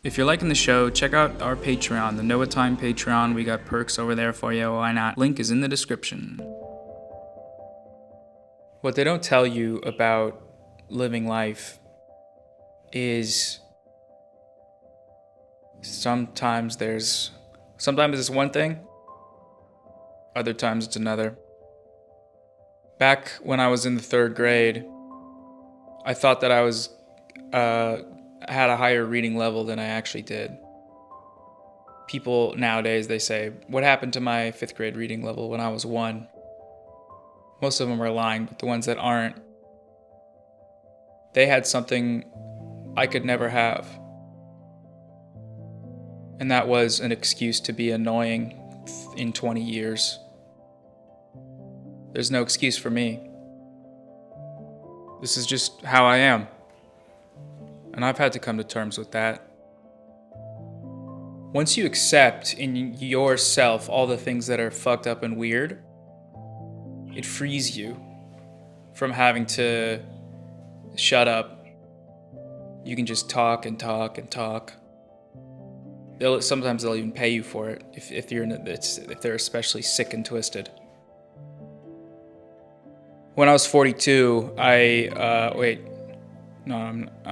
If you're liking the show, check out our Patreon, the Noah Time Patreon. We got perks over there for you. Why not? Link is in the description. What they don't tell you about living life is sometimes it's one thing, other times it's another. Back when I was in the 3rd grade, I thought that I had a higher reading level than I actually did. People nowadays, they say, what happened to my 5th grade reading level when I was 1? Most of them are lying, but the ones that aren't, they had something I could never have. And that was an excuse to be annoying in 20 years. There's no excuse for me. This is just how I am. And I've had to come to terms with that. Once you accept in yourself all the things that are fucked up and weird, it frees you from having to shut up. You can just talk and talk and talk. Sometimes they'll even pay you for it if they're especially sick and twisted. When I was 42, I'm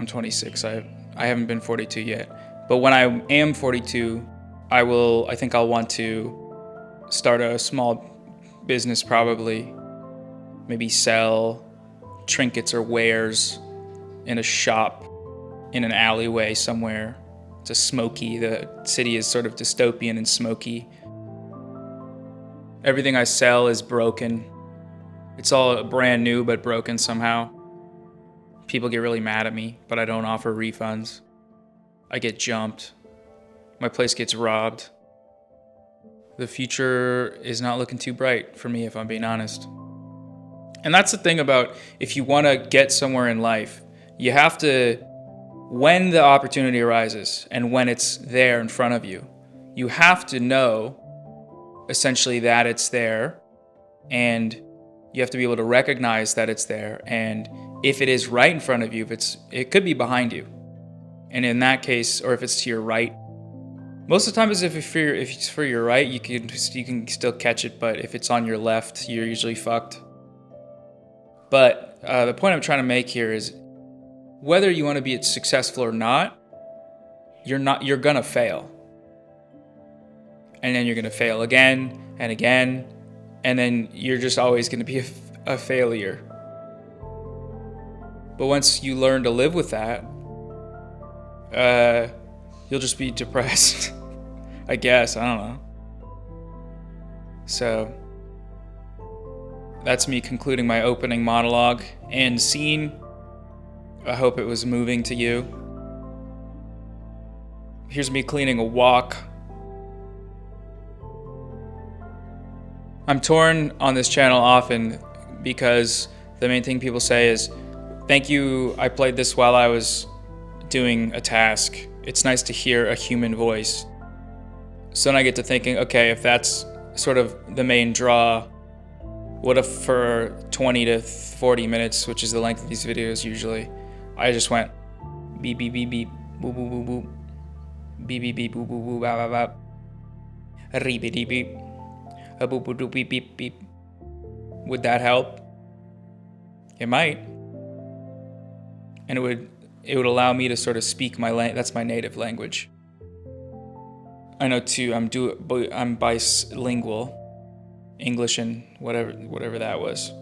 26. I haven't been 42 yet. But when I am 42, I think I'll want to start a small business, probably. Maybe sell trinkets or wares in a shop in an alleyway somewhere. It's smoky. The city is sort of dystopian and smoky. Everything I sell is broken. It's all brand new but broken somehow. People get really mad at me, but I don't offer refunds. I get jumped. My place gets robbed. The future is not looking too bright for me, if I'm being honest. And that's the thing about if you want to get somewhere in life, you have to, when the opportunity arises and when it's there in front of you, you have to know essentially that it's there, and you have to be able to recognize that it's there. And if it is right in front of you, it could be behind you. And in that case, or if it's to your right, most of the time is if it's for your right, you can still catch it. But if it's on your left, you're usually fucked. But the point I'm trying to make here is whether you want to be successful or not, you're gonna fail. And then you're gonna fail again and again. And then you're just always gonna be a failure. But once you learn to live with that, you'll just be depressed. I guess, I don't know. So, that's me concluding my opening monologue and scene. I hope it was moving to you. Here's me cleaning a wok. I'm torn on this channel often because the main thing people say is, thank you, I played this while I was doing a task. It's nice to hear a human voice. So then I get to thinking, okay, if that's sort of the main draw, what if for 20 to 40 minutes, which is the length of these videos usually, I just went beep, beep, beep, beep, boop, boop, boop, boop, beep, beep, beep, boop, boop, boop, bop, bop, bop, beep, beep, a boop, boop, beep, beep, beep. Would that help? It might. And it would allow me to sort of speak that's my native language. I know too, I'm bilingual, English and whatever that was.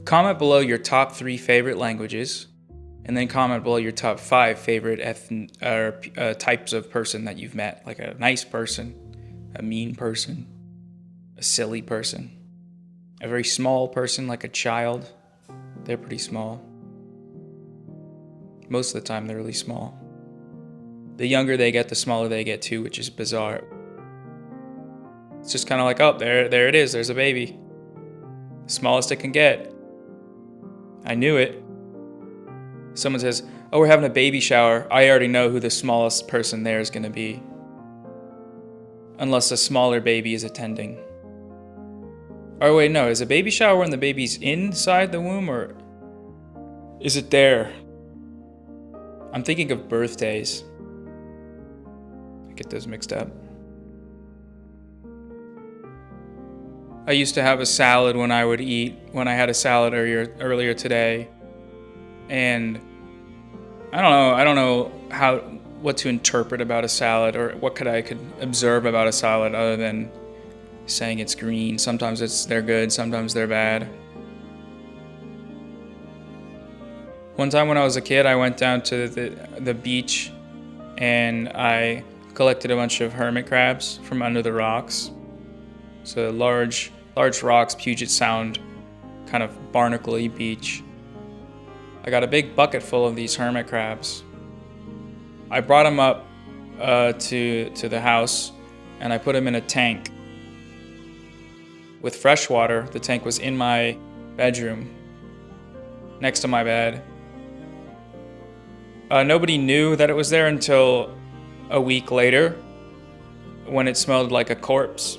Comment below your top 3 favorite languages, and then comment below your top 5 favorite types of person that you've met, like a nice person, a mean person, a silly person, a very small person like a child. They're pretty small. Most of the time they're really small. The younger they get, the smaller they get too, which is bizarre. It's just kind of like, oh, there it is, there's a baby. The smallest it can get. I knew it. Someone says, oh, we're having a baby shower. I already know who the smallest person there is going to be. Unless a smaller baby is attending. Or wait, no, is a baby shower when the baby's inside the womb, or is it there? I'm thinking of birthdays. I get those mixed up. I used to have a salad when I had a salad earlier today. And I don't know what to interpret about a salad, or what I could observe about a salad other than saying it's green. Sometimes they're good, sometimes they're bad. One time when I was a kid, I went down to the beach and I collected a bunch of hermit crabs from under the rocks. So large rocks, Puget Sound, kind of barnacle-y beach. I got a big bucket full of these hermit crabs. I brought them up to the house, and I put them in a tank with fresh water. The tank was in my bedroom, next to my bed. Nobody knew that it was there until a week later, when it smelled like a corpse,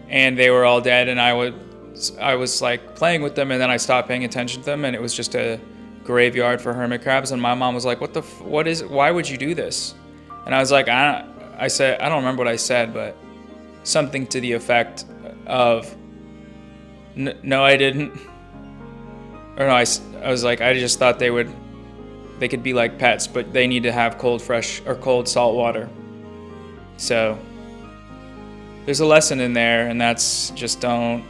and they were all dead. And I was like playing with them, and then I stopped paying attention to them, and it was just a graveyard for hermit crabs. And my mom was like, what is it? Why would you do this? And I was like, I don't remember what I said, but something to the effect of, no, I didn't. Or no, I was like, I just thought they could be like pets, but they need to have cold salt water. So there's a lesson in there, and that's just don't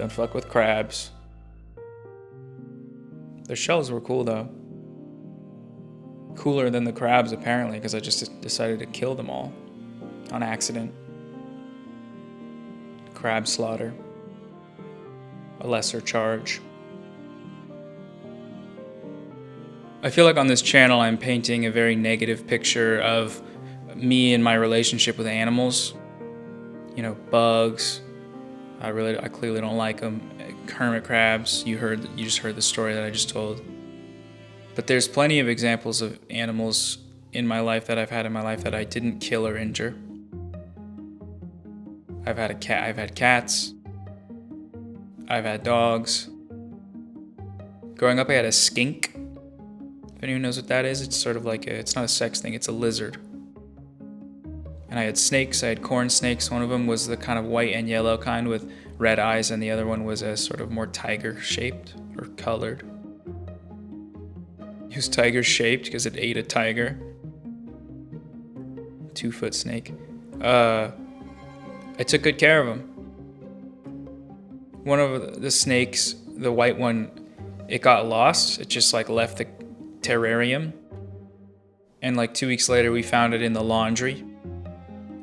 fuck with crabs. Their shells were cool though. Cooler than the crabs apparently, because I just decided to kill them all on accident. Crab slaughter. A lesser charge. I feel like on this channel I'm painting a very negative picture of me and my relationship with animals. You know, bugs. I clearly don't like them. Hermit crabs. You just heard the story that I just told. But there's plenty of examples of animals in my life that I've had in my life that I didn't kill or injure. I've had cats. I've had dogs. Growing up, I had a skink. If anyone knows what that is, it's sort of like it's not a sex thing, it's a lizard. And I had snakes. I had corn snakes. One of them was the kind of white and yellow kind with red eyes, and the other one was a sort of more tiger-shaped or colored. It was tiger-shaped because it ate a tiger. 2-foot snake. I took good care of him. One of the snakes, the white one, it got lost. It just like left the terrarium. And like 2 weeks later, we found it in the laundry.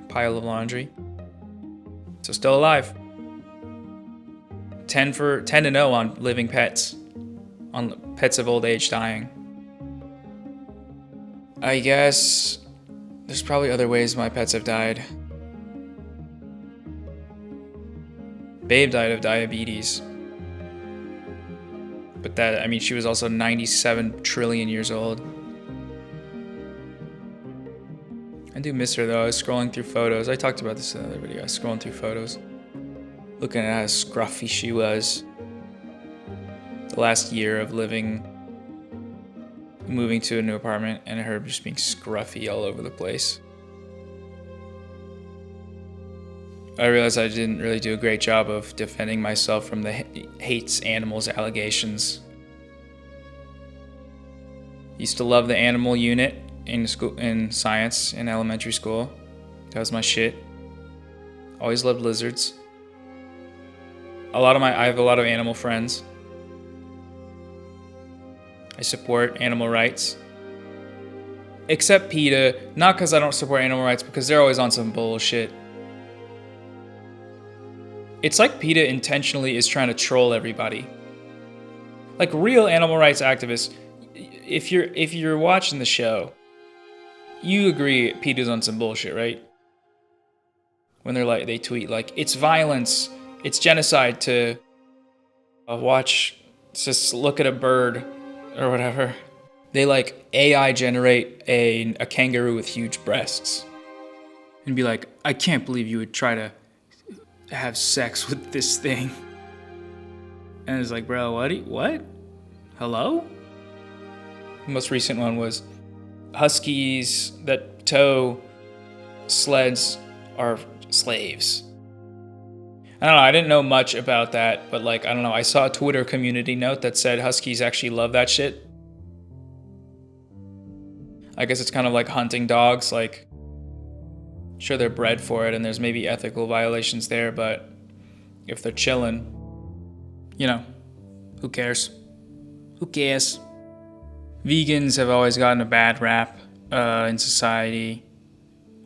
Pile of laundry. So still alive. 10 to 0 on living pets. On pets of old age dying. I guess there's probably other ways my pets have died. Babe died of diabetes. But she was also 97 trillion years old. I do miss her though. I was scrolling through photos. I talked about this in another video. I was scrolling through photos, looking at how scruffy she was. The last year of moving to a new apartment, and her just being scruffy all over the place. I realized I didn't really do a great job of defending myself from the hates animals allegations. Used to love the animal unit in school, in science, in elementary school. That was my shit. Always loved lizards. I have a lot of animal friends. I support animal rights. Except PETA, not because I don't support animal rights, because they're always on some bullshit. It's like PETA intentionally is trying to troll everybody. Like real animal rights activists, if you're watching the show, you agree PETA's on some bullshit, right? When they tweet like, it's violence, it's genocide to just look at a bird or whatever. They like AI generate a kangaroo with huge breasts and be like, I can't believe you would try to have sex with this thing. And it's like, bro, what? Hello? The most recent one was huskies that tow sleds are slaves. I don't know, I didn't know much about that, but like, I don't know, I saw a Twitter community note that said huskies actually love that shit. I guess it's kind of like hunting dogs, like, sure they're bred for it and there's maybe ethical violations there, but if they're chilling, you know, who cares? Who cares? Vegans have always gotten a bad rap in society.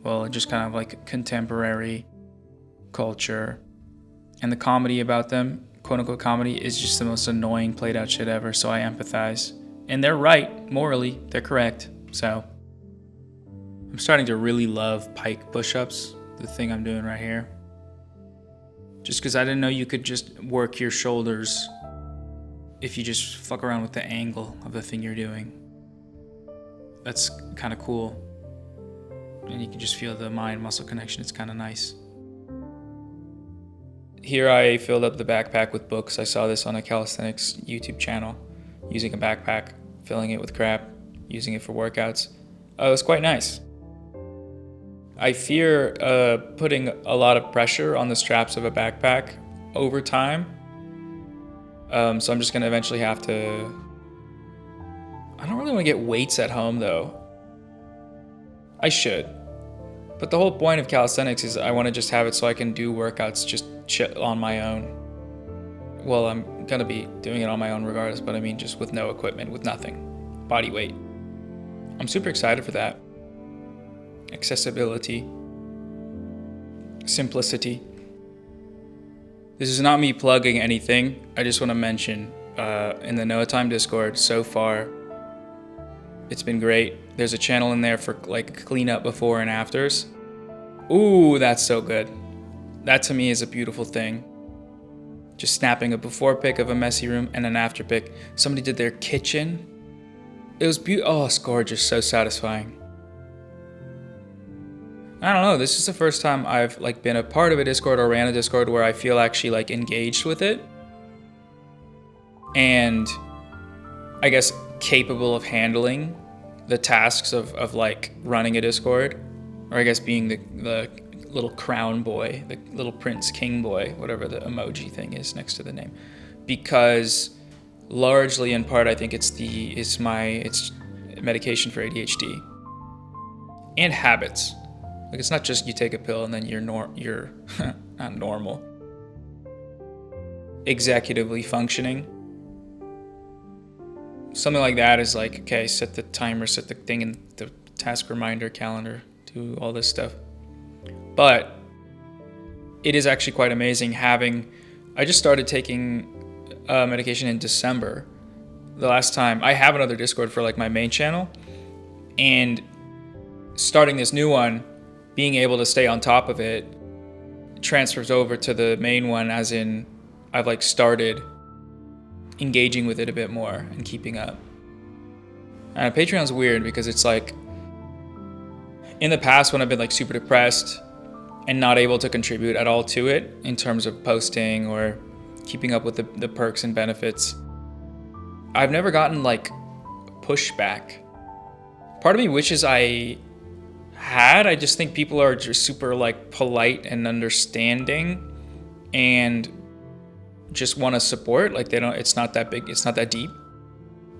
Well, just kind of like contemporary culture. And the comedy about them, quote unquote comedy, is just the most annoying played out shit ever, so I empathize. And they're right, morally, they're correct. So I'm starting to really love pike push-ups, the thing I'm doing right here. Just because I didn't know you could just work your shoulders if you just fuck around with the angle of the thing you're doing. That's kind of cool. And you can just feel the mind-muscle connection. It's kind of nice. Here I filled up the backpack with books. I saw this on a Calisthenics YouTube channel, using a backpack, filling it with crap, using it for workouts. It was quite nice. I fear putting a lot of pressure on the straps of a backpack over time. So I'm just gonna eventually have to... I don't really want to get weights at home though. I should. But the whole point of calisthenics is I want to just have it so I can do workouts just on my own. Well, I'm gonna be doing it on my own regardless, but I mean just with no equipment, with nothing. Body weight. I'm super excited for that. Accessibility. Simplicity. This is not me plugging anything. I just want to mention in the Noah Time Discord so far, it's been great. There's a channel in there for like cleanup before and afters. Ooh, that's so good. That to me is a beautiful thing. Just snapping a before pic of a messy room and an after pic. Somebody did their kitchen. It was beautiful. Oh, it's gorgeous. So satisfying. I don't know. This is the first time I've like been a part of a Discord or ran a Discord where I feel actually like engaged with it. And I guess capable of handling the tasks of like running a Discord, or I guess being the little crown boy, the little prince king boy, whatever the emoji thing is next to the name, because largely in part I think it's medication for ADHD and habits. Like it's not just you take a pill and then you're not normal. Executively functioning. Something like that is like, okay, set the timer, set the thing in the task reminder calendar, do all this stuff. But it is actually quite amazing I just started taking medication in December. The last time, I have another Discord for like my main channel, and starting this new one, being able to stay on top of it transfers over to the main one, as in I've like started engaging with it a bit more and keeping up. And Patreon's weird because it's like, in the past when I've been like super depressed and not able to contribute at all to it in terms of posting or keeping up with the perks and benefits, I've never gotten like pushback. Part of me wishes I had. I just think people are just super like polite and understanding and just want to support. Like it's not that big, it's not that deep.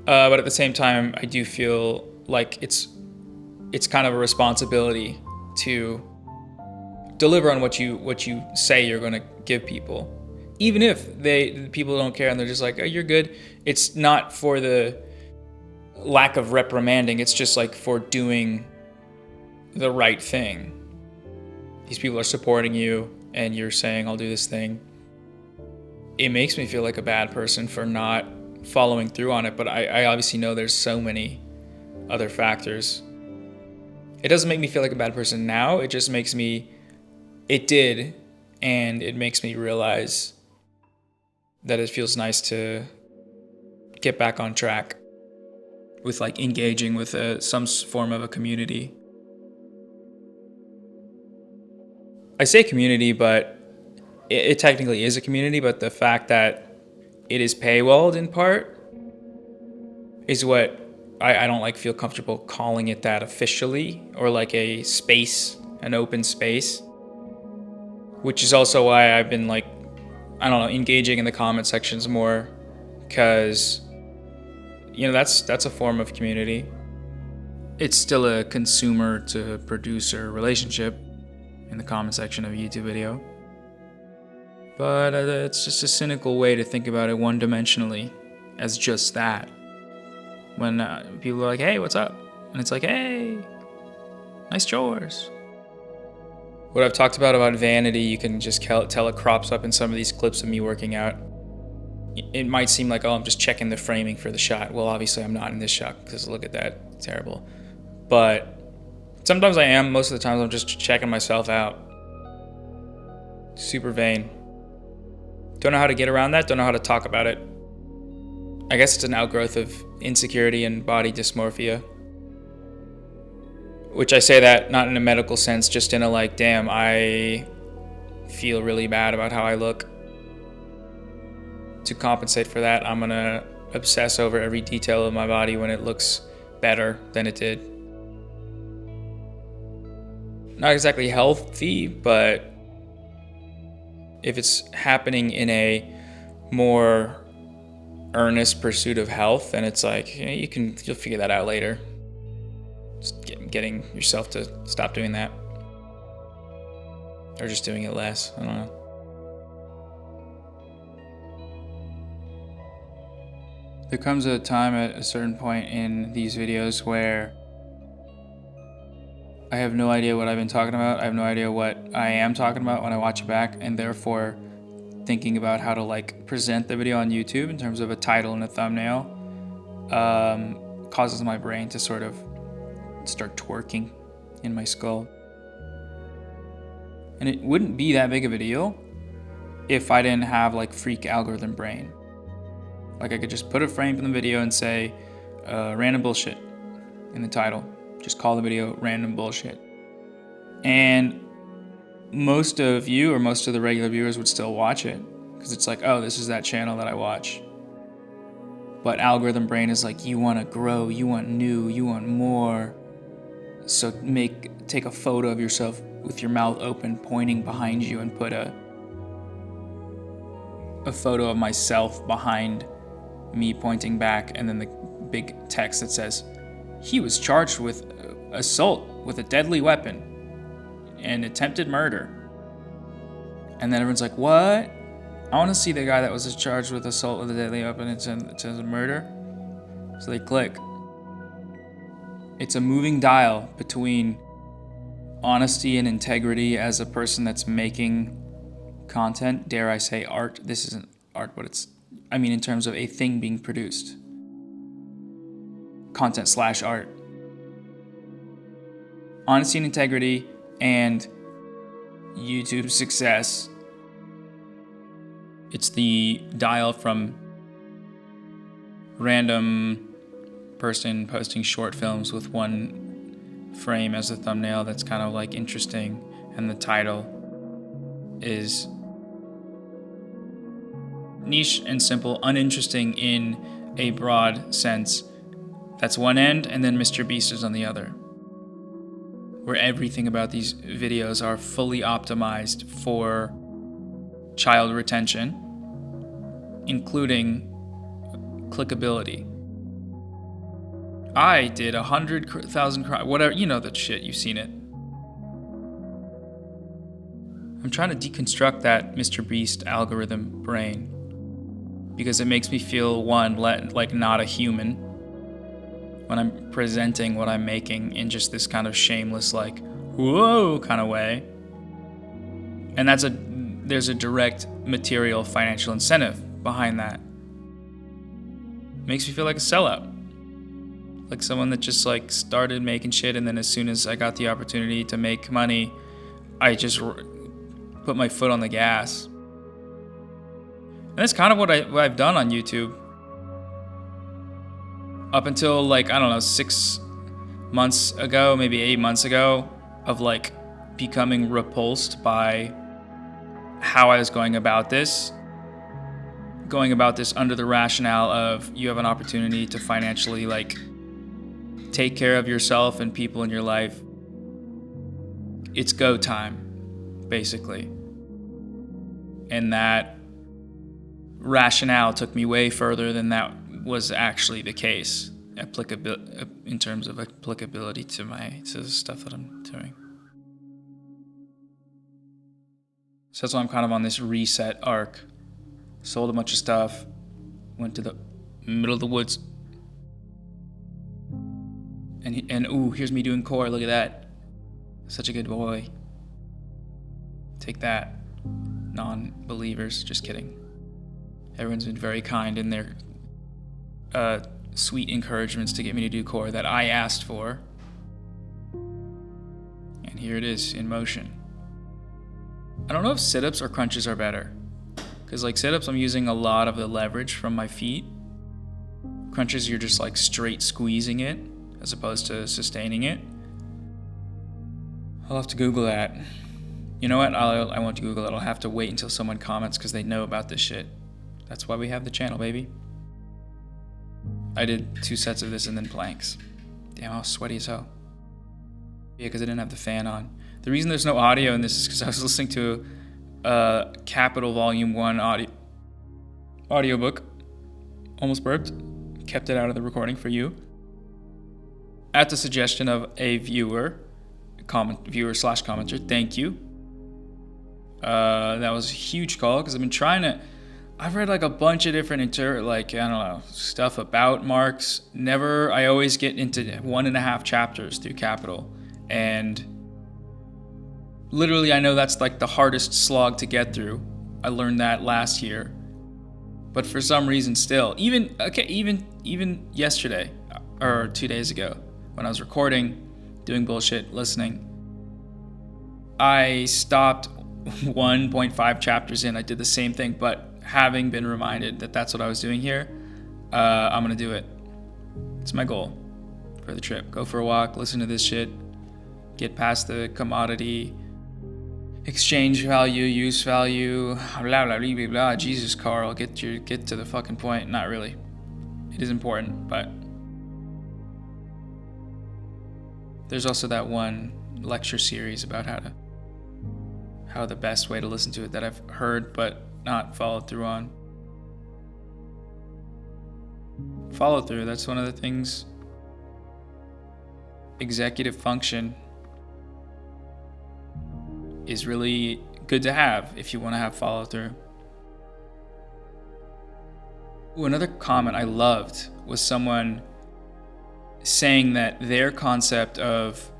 But at the same time, I do feel like it's kind of a responsibility to deliver on what you say you're going to give people, even if people don't care and they're just like, oh, you're good. It's not for the lack of reprimanding. It's just like for doing the right thing. These people are supporting you and you're saying, I'll do this thing. It makes me feel like a bad person for not following through on it, but I obviously know there's so many other factors. It doesn't make me feel like a bad person now. It just makes me, it did, and it makes me realize that it feels nice to get back on track with like engaging with some form of a community. I say community, but it technically is a community, but the fact that it is paywalled in part is what I don't like feel comfortable calling it that officially, or like a space, an open space, which is also why I've been like, I don't know, engaging in the comment sections more, because that's a form of community. It's still a consumer to producer relationship in the comment section of a YouTube video, but it's just a cynical way to think about it one-dimensionally, as just that. When people are like, hey, what's up? And it's like, hey, nice chores. What I've talked about Vanity, you can just tell it crops up in some of these clips of me working out. It might seem like, oh, I'm just checking the framing for the shot. Well, obviously I'm not in this shot, because look at that, it's terrible. But sometimes I am. Most of the times I'm just checking myself out. Super vain. Don't know how to get around that, don't know how to talk about it. I guess it's an outgrowth of insecurity and body dysmorphia. Which I say that not in a medical sense, just in a like, damn, I feel really bad about how I look. To compensate for that, I'm gonna obsess over every detail of my body when it looks better than it did. Not exactly healthy, but if it's happening in a more earnest pursuit of health, then it's like, you'll figure that out later. Just getting yourself to stop doing that, or just doing it less. I don't know. There comes a time at a certain point in these videos where I have no idea what I've been talking about. I have no idea what I am talking about when I watch it back, and therefore thinking about how to like present the video on YouTube in terms of a title and a thumbnail causes my brain to sort of start twerking in my skull. And it wouldn't be that big of a deal if I didn't have like freak algorithm brain. Like I could just put a frame from the video and say random bullshit in the title. Just call the video random bullshit. And most of you, or most of the regular viewers, would still watch it because it's like, oh, this is that channel that I watch. But algorithm brain is like, you want to grow, you want new, you want more. So take a photo of yourself with your mouth open, pointing behind you, and put a photo of myself behind me pointing back, and then the big text that says, he was charged with assault with a deadly weapon and attempted murder. And then everyone's like, what? I want to see the guy that was charged with assault with a deadly weapon and attempted murder. So they click. It's a moving dial between honesty and integrity as a person that's making content, dare I say art. This isn't art, but in terms of a thing being produced. Content/art. Honesty and integrity and YouTube success. It's the dial from random person posting short films with one frame as a thumbnail that's kind of like interesting, and the title is niche and simple, uninteresting in a broad sense. That's one end, and then Mr. Beast is on the other, where everything about these videos are fully optimized for child retention, including clickability. I did 100,000 whatever, that shit, you've seen it. I'm trying to deconstruct that Mr. Beast algorithm brain, because it makes me feel, one, like not a human when I'm presenting what I'm making in just this kind of shameless, like, whoa kind of way. And there's a direct material financial incentive behind that. Makes me feel like a sellout. Like someone that just like started making shit, and then as soon as I got the opportunity to make money, I just put my foot on the gas. And that's kind of what I've done on YouTube. Up until 6 months ago, maybe 8 months ago, of becoming repulsed by how I was going about this under the rationale of you have an opportunity to financially take care of yourself and people in your life. It's go time, basically. And that rationale took me way further than that was actually the case, in terms of applicability to the stuff that I'm doing. So that's why I'm kind of on this reset arc. Sold a bunch of stuff, went to the middle of the woods, and ooh, here's me doing core. Look at that, such a good boy. Take that, non-believers. Just kidding. Everyone's been very kind in their sweet encouragements to get me to do core that I asked for, and here it is in motion. I don't know if sit-ups or crunches are better, because like sit-ups I'm using a lot of the leverage from my feet. Crunches you're just like straight squeezing it as opposed to sustaining it. I'll have to Google that. You know what? I won't Google it. I'll have to wait until someone comments because they know about this shit. That's why we have the channel, baby. I did 2 sets of this and then planks. Damn, I was sweaty as hell. Yeah, because I didn't have the fan on. The reason there's no audio in this is because I was listening to Capital Volume 1 audiobook. Almost burped. Kept it out of the recording for you. At the suggestion of a viewer slash commenter. Thank you. That was a huge call because I've read like a bunch of different stuff about Marx. I always get into 1.5 chapters through Capital, and literally I know that's like the hardest slog to get through. I learned that last year, but for some reason still, even yesterday or 2 days ago when I was recording, doing bullshit, listening, I stopped 1.5 chapters in. I did the same thing, but having been reminded that that's what I was doing here, I'm gonna do it. It's my goal for the trip. Go for a walk, listen to this shit, get past the commodity, exchange value, use value, blah, blah, blah, blah, blah. Jesus, Carl, get to the fucking point. Not really. It is important, but there's also that one lecture series about how the best way to listen to it that I've heard but not followed through on. Follow through, that's one of the things. Executive function is really good to have if you want to have follow through. Ooh, another comment I loved was someone saying that their concept of,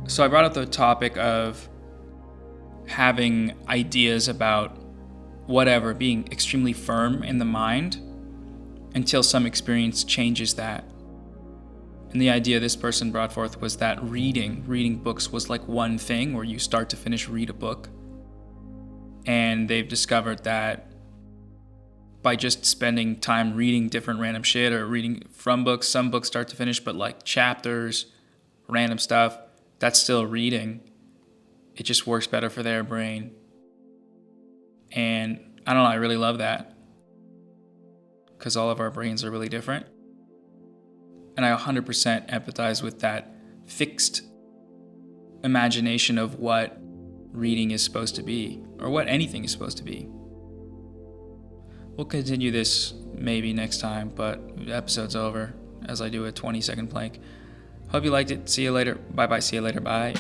so I brought up the topic of having ideas about whatever being extremely firm in the mind until some experience changes that. And the idea this person brought forth was that reading books was like one thing where you start to finish read a book. And they've discovered that by just spending time reading different random shit or reading from books, some books start to finish, but like chapters, random stuff, that's still reading. It just works better for their brain. And I don't know, I really love that. Because all of our brains are really different. And I 100% empathize with that fixed imagination of what reading is supposed to be, or what anything is supposed to be. We'll continue this maybe next time, but the episode's over as I do a 20-second plank. Hope you liked it. See you later. Bye-bye. See you later. Bye.